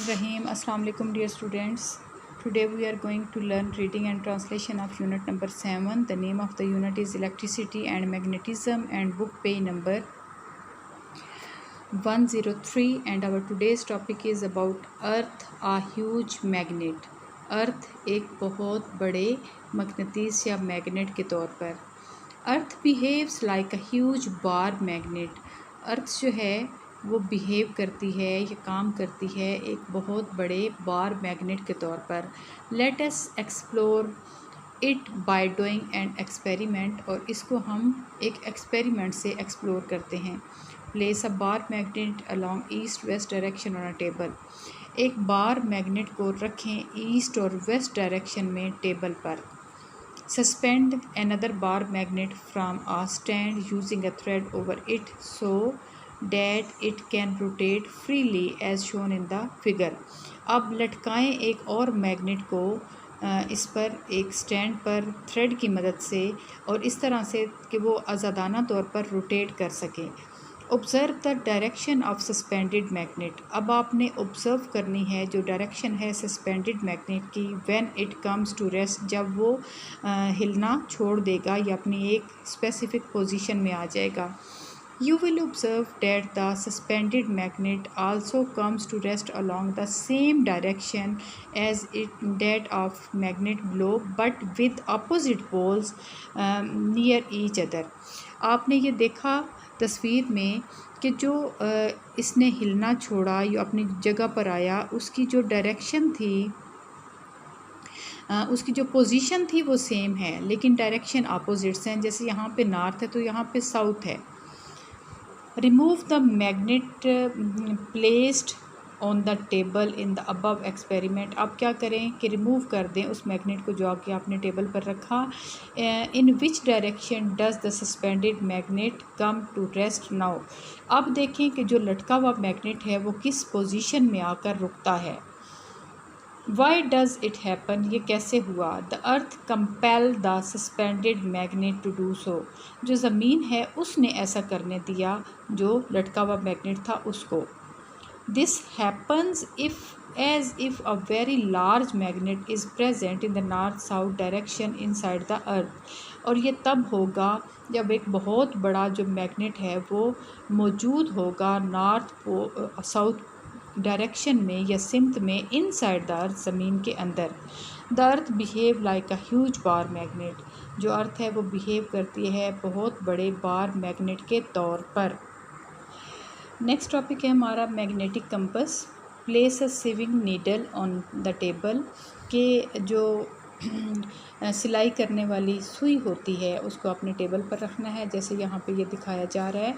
Rahim. Assalamu alaikum dear students. Today we are going to learn reading and translation of unit number 7. The name of the unit is Electricity and Magnetism and book page number 103, and our today's topic is about Earth, a huge magnet. Earth एक बहुत बड़े मकनतीस या magnet के तौर पर. Earth behaves like a huge bar magnet. अर्थ जो है वो बिहेव करती है या काम करती है एक बहुत बड़े बार मैग्नेट के तौर पर. Let us explore it by doing an experiment, और इसको हम एक एक्सपेरिमेंट से एक्सप्लोर करते हैं. Place a bar magnet along east west direction on a table. एक बार मैग्नेट को रखें ईस्ट और वेस्ट डायरेक्शन में टेबल पर. Suspend another bar magnet from a stand using a thread over it so that it can rotate freely as shown in the figure. अब लटकाएं एक और magnet को इस पर एक स्टैंड पर थ्रेड की मदद से, और इस तरह से कि वो आज़ादाना तौर पर रोटेट कर सकें. Observe the direction of suspended magnet. अब आपने ऑब्ज़र्व करनी है जो डायरेक्शन है सस्पेंडेड मैग्नेट की. When it comes to rest, जब वो हिलना छोड़ देगा या अपनी एक स्पेसिफिक पोजीशन में आ जाएगा. You will observe that the suspended magnet also comes to rest along the same direction as that of magnet below, but with opposite poles near each other. आपने ये देखा तस्वीर में कि जो इसने हिलना छोड़ा या अपनी जगह पर आया, उसकी जो डायरेक्शन थी, उसकी जो पोजीशन थी वो सेम है, लेकिन डायरेक्शन अपोजिट्स हैं. जैसे यहाँ पे नॉर्थ है तो यहाँ पे साउथ है. Remove the magnet placed on the table in the above experiment. आप क्या करें कि रिमूव कर दें उस मैग्नेट को जो आके आपने टेबल पर रखा. In which direction does the suspended magnet come to rest now. अब देखें कि जो लटका हुआ मैग्नेट है वो किस पोजीशन में आकर रुकता है. Why does it happen. ये कैसे हुआ. The earth compel the suspended magnet to do so. जो ज़मीन है उसने ऐसा करने दिया जो लटका हुआ मैग्नेट था उसको. This happens as if a very large magnet is present in the north south direction inside the earth. और ये तब होगा जब एक बहुत बड़ा जो मैग्नेट है वो मौजूद होगा नॉर्थ साउथ डायरेक्शन में या सिमत में इनसाइड द अर्थ, ज़मीन के अंदर. The earth behave like a huge bar magnet. जो अर्थ है वो बिहेव करती है बहुत बड़े बार मैग्नेट के तौर पर. नेक्स्ट टॉपिक है हमारा magnetic compass. Place a sewing needle on the table. के जो सिलाई करने वाली सुई होती है उसको अपने टेबल पर रखना है, जैसे यहाँ पे ये दिखाया जा रहा है.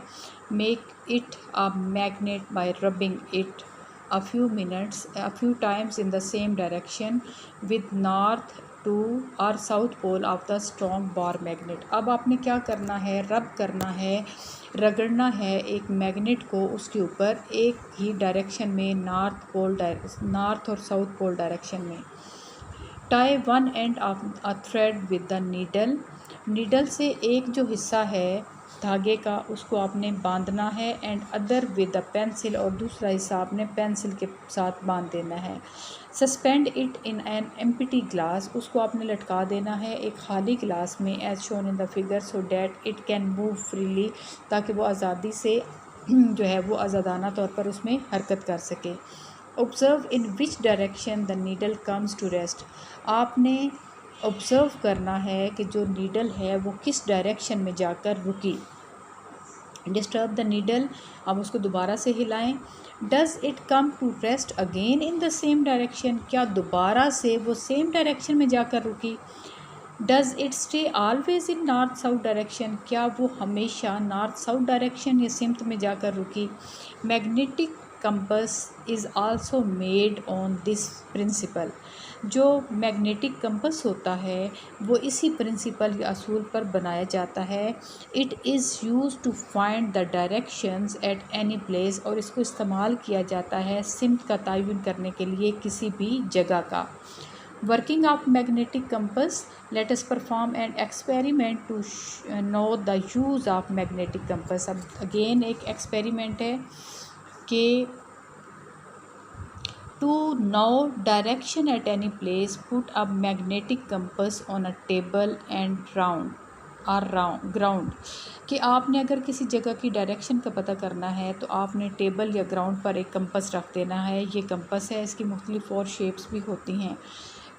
Make it a magnet bye rubbing it a few times in the same direction with north to or south pole of the strong bar magnet. अब आपने क्या करना है, रब करना है, रगड़ना है एक मैग्नेट को उसके ऊपर एक ही डायरेक्शन में, नॉर्थ और साउथ पोल डायरेक्शन में. Tie one end of a thread with the needle. Needle से एक जो हिस्सा है धागे का उसको आपने बांधना है, and other with the pencil, और दूसरा हिस्सा आपने पेंसिल के साथ बांध देना है. Suspend it in an empty glass. उसको आपने लटका देना है एक खाली गिलास में as shown in the figure so that it can move freely, ताकि वो आज़ादी से जो है वो आज़ादाना तौर पर उसमें हरकत कर सके. Observe in which direction the needle comes to rest. आपने ऑब्ज़र्व करना है कि जो नीडल है वो किस डायरेक्शन में जाकर रुकी. Disturb the needle. अब उसको दोबारा से हिलाएं. Does it come to rest again in the same direction. क्या दोबारा से वो सेम डायरेक्शन में जाकर रुकी. Does it stay always in north south direction. क्या वो हमेशा नॉर्थ साउथ डायरेक्शन या सिमत में जाकर रुकी. Magnetic compass is also made on this principle. जो मैग्नेटिक कंपस होता है वो इसी प्रिंसिपल या असूल पर बनाया जाता है. It is use to find the directions at any place. और इसको इस्तेमाल किया जाता है सिमत का तयन करने के लिए किसी भी जगह का. Working of magnetic compass. Let us perform an experiment to know the use of magnetic compass. अब अगेन एक एक्सपेरिमेंट है कि To know direction at any place, put a magnetic compass on a table and ground कि आपने अगर किसी जगह की डायरेक्शन का पता करना है तो आपने टेबल या ग्राउंड पर एक कंपस रख देना है। ये कंपस है, इसकी मुख्तलिफ और शेप्स भी होती हैं।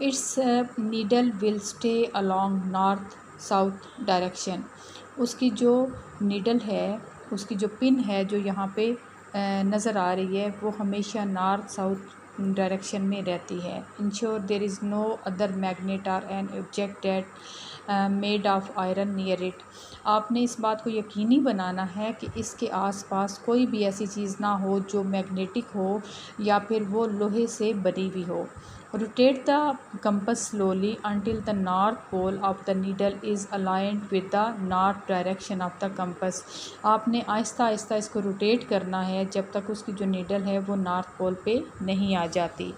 It's needle will stay along north south direction. उसकी जो नीडल है, उसकी जो पिन है जो यहाँ पे नज़र आ रही है, वो हमेशा नॉर्थ साउथ डायरेक्शन में रहती है। Ensure there is no other magnet और an object that made of iron near it. आपने इस बात को यकीनी बनाना है कि इसके आसपास कोई भी ऐसी चीज़ ना हो जो मैग्नेटिक हो या फिर वो लोहे से बनी हुई हो। Rotate the compass slowly until the north pole of the needle is aligned with the north direction of the compass। आपने आहिस्ता आहिस्ता इसको रोटेट करना है जब तक उसकी जो नीडल है वो नॉर्थ पोल पे नहीं आ जाती।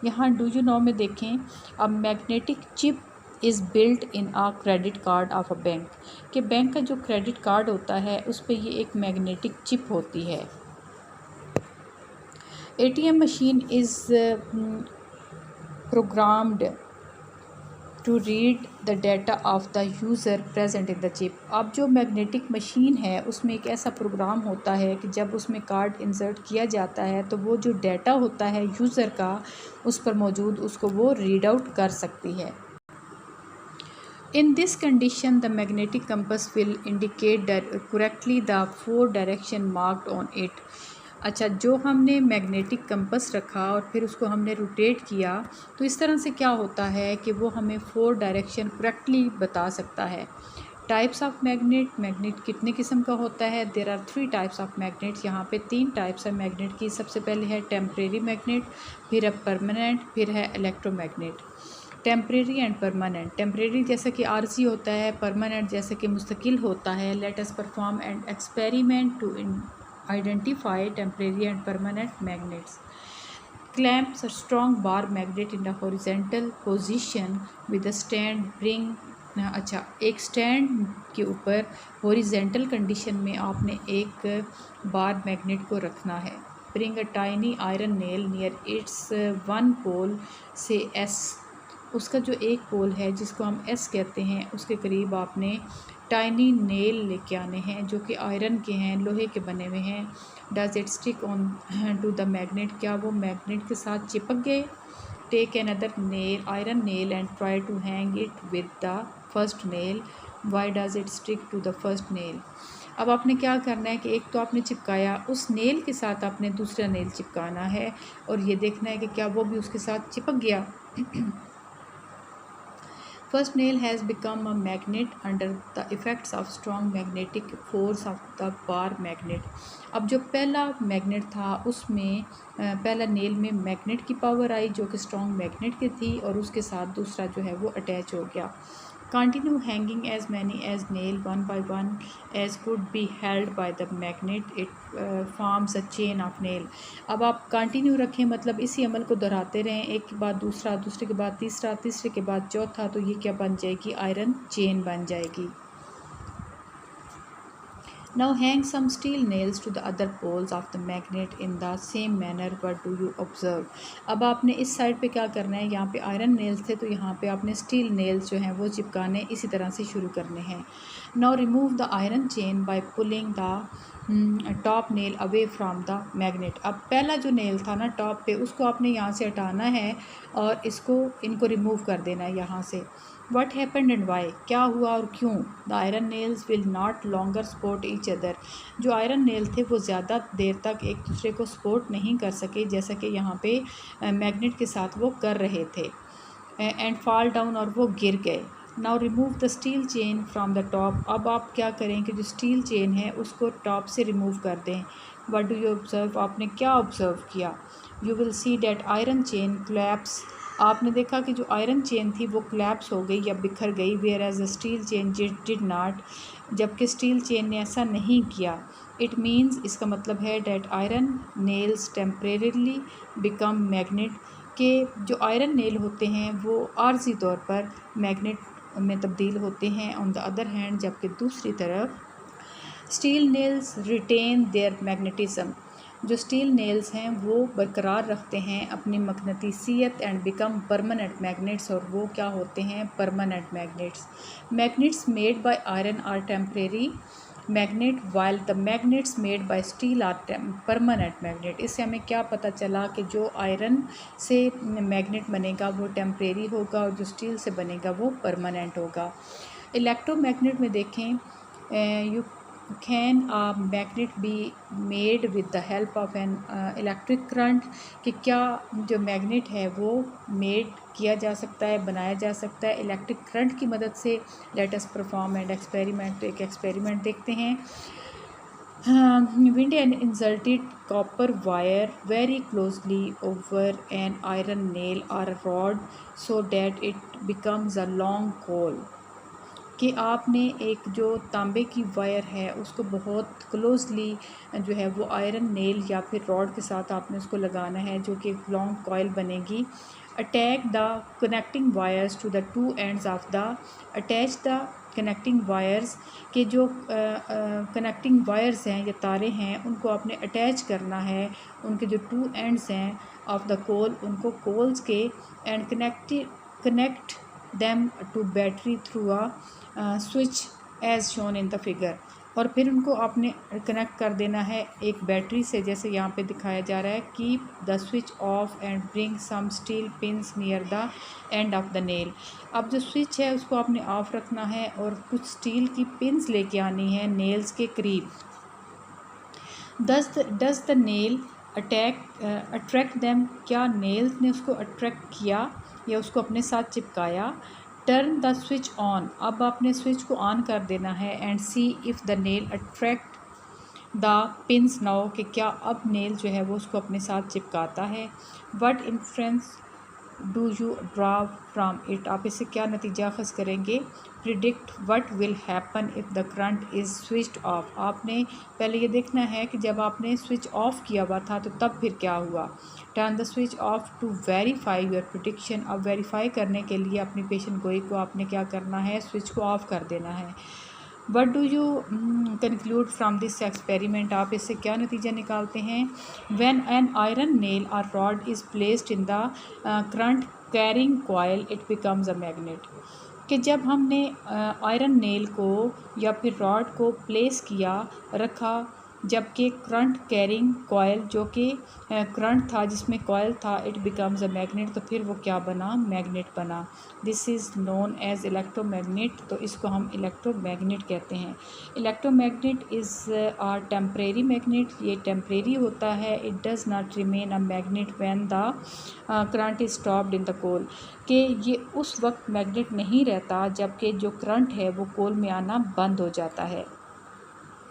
यहाँ डू यू नो में देखें, अब magnetic chip is built in a credit card of a bank, कि बैंक का जो क्रेडिट कार्ड होता है उस पर ये एक मैग्नेटिक चिप होती है। ATM machine is programmed to read the data of the user present in the chip। अब जो मैग्नेटिक मशीन है उसमें एक ऐसा प्रोग्राम होता है कि जब उसमें कार्ड इंसर्ट किया जाता है तो वो जो डाटा होता है यूज़र का उस पर मौजूद, उसको वो रीड आउट कर सकती है। In this condition the magnetic compass will indicate correctly the 4 direction marked on it। अच्छा, जो हमने मैग्नेटिक कंपस रखा और फिर उसको हमने रोटेट किया तो इस तरह से क्या होता है कि वो हमें 4 डायरेक्शन करेक्टली बता सकता है। टाइप्स ऑफ मैग्नेट कितने किस्म का होता है? There are 3 types of magnets. यहाँ पे 3 टाइप्स है मैग्नेट की। सबसे पहले है टेम्परेरी मैग्नेट, फिर है परमानेंट, फिर है electromagnet. Temporary and permanent. Temporary जैसा कि आरजी होता है, परमानेंट जैसा कि मुस्तकिल होता है। Let us perform and experiment to identify temporary and permanent magnets। Clamps a strong bar magnet in a horizontal position with a stand bring। अच्छा, एक स्टैंड के ऊपर हॉरिजेंटल कंडीशन में आपने एक बार मैग्नेट को रखना है। Bring a tiny iron nail near its one pole से S। उसका जो एक पोल है जिसको हम S कहते हैं उसके करीब आपने टाइनी नेल लेके आने हैं जो कि आयरन के हैं, लोहे के बने हुए हैं। Does it stick on to the magnet, क्या वो मैग्नेट के साथ चिपक गए? Take another nail, iron nail and try to hang it with the first nail. Why does it stick to the first nail. अब आपने क्या करना है कि एक तो आपने चिपकाया, उस नेल के साथ आपने दूसरा नेल चिपकाना है और ये देखना है कि क्या वो भी उसके साथ चिपक गया। First nail has become a magnet under the effects of strong magnetic force of the bar magnet। अब जो पहला मैग्नेट था उसमें पहला नेल में मैग्नेट की पावर आई जो कि स्ट्रॉन्ग मैग्नेट की थी और उसके साथ दूसरा जो है वो अटैच हो गया। Continue hanging as many as nail one by one as could be held by the magnet। It forms a chain of nail। अब आप कंटिन्यू रखें, मतलब इसी अमल को दोहराते रहें, एक के बाद दूसरा, दूसरे के बाद तीसरा, तीसरे के बाद चौथा, तो ये क्या बन जाएगी? आयरन चेन बन जाएगी। Now hang some steel nails to the other poles of the magnet in the same manner। What do you observe। अब आपने इस साइड पे क्या करना है, यहाँ पे आयरन नेल्स थे तो यहाँ पे आपने स्टील नेल्स जो हैं वो चिपकाने इसी तरह से शुरू करने हैं। Now remove the iron chain by pulling the top nail away from the magnet. अब पहला जो नेल था ना टॉप पे, उसको आपने यहाँ से हटाना है और इनको रिमूव कर देना है यहाँ से। What happened and why, क्या हुआ और क्यों? The iron nails will not longer support each other। जो आयरन नेल थे वो ज़्यादा देर तक एक दूसरे को सपोर्ट नहीं कर सके जैसा कि यहाँ पे मैग्नेट के साथ वो कर रहे थे। एंड फॉल डाउन, और वो गिर गए। Now remove the steel chain from the top. अब आप क्या करें कि जो स्टील चेन है उसको टॉप से रिमूव कर दें। व्हाट डू यू ऑब्जर्व, आपने क्या ऑब्जर्व किया? You will see that iron chain claps. आपने देखा कि जो आयरन चेन थी वो क्लैप्स हो गई या बिखर गई, where as a steel chain did not, जबकि स्टील चेन ने ऐसा नहीं किया। इट मीन्स, इसका मतलब है that iron nails temporarily become magnet, के जो आयरन नेल होते हैं वो आर्जी तौर पर मैग्नेट में तब्दील होते हैं। ऑन द अदर हैंड, जबकि दूसरी तरफ steel nails retain their magnetism, जो स्टील नेल्स हैं वो बरकरार रखते हैं अपनी मकनतीसियत एंड बिकम परमानेंट मैग्नेट्स, और वो क्या होते हैं, permanent magnets. Magnets made by iron are temporary magnet while the magnets made by steel are permanent magnet. इससे हमें क्या पता चला कि जो आयरन से मैग्नेट बनेगा वो टेम्परेरी होगा और जो स्टील से बनेगा वो परमानेंट होगा। इलेक्ट्रोमैग्नेट में देखें, you can a magnet be made with the help of an electric current, कि क्या जो मैग्नेट है वो मेड किया जा सकता है, बनाया जा सकता है इलेक्ट्रिक करंट की मदद से। Late us perform and experiment, एक एक्सपेरिमेंट देखते हैं। Wind and inserted copper wire very closely over an iron nail or a rod so that it becomes a long coil, कि आपने एक जो तांबे की वायर है उसको बहुत क्लोजली जो है वो आयरन नेल या फिर रॉड के साथ आपने उसको लगाना है जो कि एक लॉन्ग कॉयल बनेगी। Attach the connecting wires to the two ends of the attach the connecting wires, के जो कनेक्टिंग वायर्स हैं या तारे हैं उनको आपने अटैच करना है, उनके जो टू एंड्स हैं ऑफ द कोल, उनको कोल्स के, and connect them to battery through a switch as shown in the figure, और फिर उनको आपने कनेक्ट कर देना है एक बैटरी से, जैसे यहाँ पे दिखाया जा रहा है। Keep the switch off and bring some steel pins near the end of the nail. अब जो स्विच है उसको आपने ऑफ रखना है और कुछ स्टील की पिंस लेके आनी है नेल्स के करीब। Does the nail attract them, क्या नेल्स ने उसको अट्रैक्ट किया या उसको अपने साथ चिपकाया। टर्न द स्विच ऑन, अब आपने स्विच को ऑन कर देना है। And C if the nail attract the pins now, कि क्या अब नेल जो है वो उसको अपने साथ चिपकाता है। What inference do you draw from it, आप इससे क्या नतीजा अखज़ करेंगे। Predict what will happen if the current is switched off, आपने पहले ये देखना है कि जब आपने स्विच ऑफ किया हुआ था तो तब फिर क्या हुआ। Turn the switch off to verify your prediction, अब वेरीफाई करने के लिए अपनी पेशेंट गोई को आपने क्या करना है, स्विच को ऑफ कर देना है। What do you conclude from this experiment, आप इससे क्या नतीजा निकालते हैं। व्हेन एन आयरन नेल और rod is placed in the current carrying coil it becomes a magnet, कि जब हमने आयरन नेल को या फिर रॉड को प्लेस किया, रखा, जबकि करंट कैरिंग कॉयल जो कि करंट था जिसमें कॉयल था, इट बिकम्स अ मैग्नेट, तो फिर वो क्या बना, मैग्नेट बना। This is known as electromagnet, तो इसको हम इलेक्ट्रोमैग्नेट कहते हैं। Electromagnet is are temporary magnet, ये टेम्परेरी होता है। It does not remain a magnet when the current is stopped in the coil, कि ये उस वक्त मैग्नेट नहीं रहता जबकि जो करंट है वो कोल में आना बंद हो जाता है।